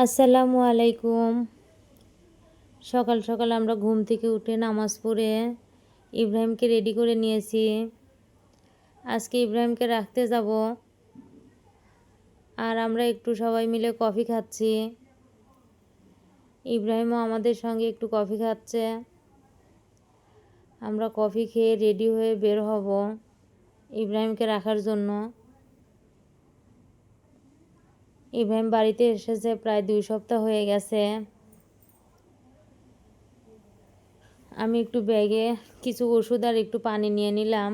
আসসালামু আলাইকুম। সকাল সকাল আমরা ঘুম থেকে উঠে নামাজ পড়ে ইব্রাহিমকে রেডি করে নিয়েছি। আজকে ইব্রাহিমকে রাখতে যাব, আর আমরা একটু সবাই মিলে কফি খাচ্ছি। ইব্রাহিমও আমাদের সঙ্গে একটু কফি খাচ্ছে। আমরা কফি খেয়ে রেডি হয়ে বের হব ইব্রাহিমকে রাখার জন্য। ইব্রাহিম বাড়িতে এসেছে প্রায় 2 সপ্তাহ হয়ে গেছে। আমি একটু ব্যাগে কিছু ওষুধ আর একটু পানি নিয়ে নিলাম,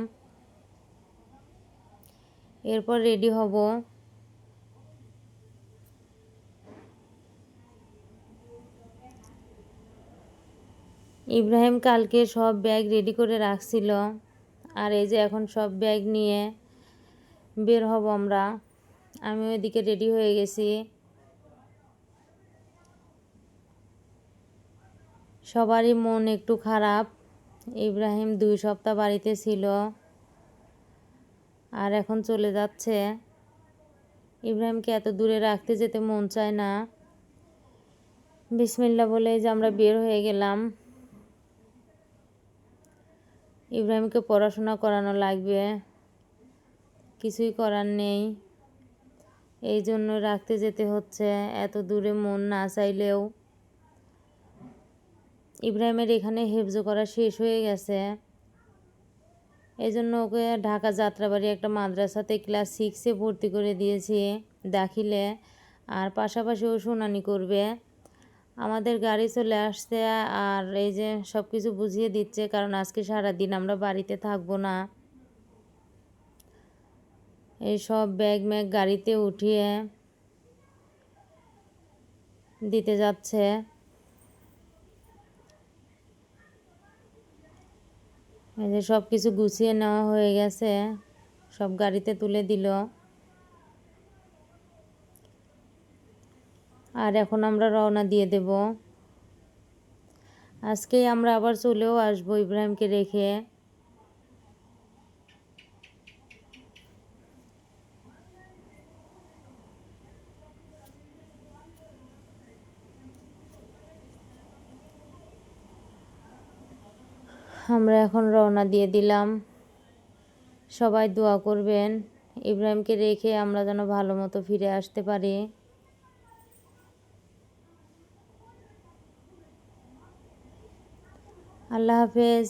এরপর রেডি হব। ইব্রাহিম কালকে সব ব্যাগ রেডি করে রাখছিল, আর এই যে এখন সব ব্যাগ নিয়ে বের হব আমরা। আমি ওইদিকে রেডি হয়ে গেছি। সবারই মন একটু খারাপ। ইব্রাহিম 2 সপ্তাহ বাড়িতে ছিল আর এখন চলে যাচ্ছে। ইব্রাহিমকে এত দূরে রাখতে যেতে মন চায় না। বিসমিল্লাহ বলে যে আমরা বের হয়ে গেলাম। ইব্রাহিমকে পড়াশোনা করানো লাগবে, কিছুই করার নেই, এই জন্য রাখতে যেতে হচ্ছে এত দূরে মন না চাইলেও। ইব্রাহিমের এখানে হেফজ করা শেষ হয়ে গেছে, এই জন্য ওকে ঢাকা যাত্রাবাড়ি একটা মাদ্রাসাতে ক্লাস 6-এ ভর্তি করে দিয়েছি দাখিলে, আর পাশাপাশি ও শুনানি করবে। আমাদের গাড়ি চলে আসছে, আর এই যে সব কিছু বুঝিয়ে দিচ্ছে, কারণ আজকে সারাদিন আমরা বাড়িতে থাকবো না। এই সব ব্যাগ ম্যাগ গাড়িতে উঠিয়ে দিতে যাচ্ছে। এই যে সব কিছু গুছিয়ে নেওয়া হয়ে গেছে, সব গাড়িতে তুলে দিল। আর এখন আমরা রওনা দিয়ে দেব। আজকেই আমরা আবার চলেও আসবো ইব্রাহিমকে রেখে। আমরা এখন রওনা দিয়ে দিলাম। সবাই দোয়া করবেন ইব্রাহিমকে রেখে আমরা যেন ভালো মতো ফিরে আসতে পারি। আল্লাহ হাফেজ।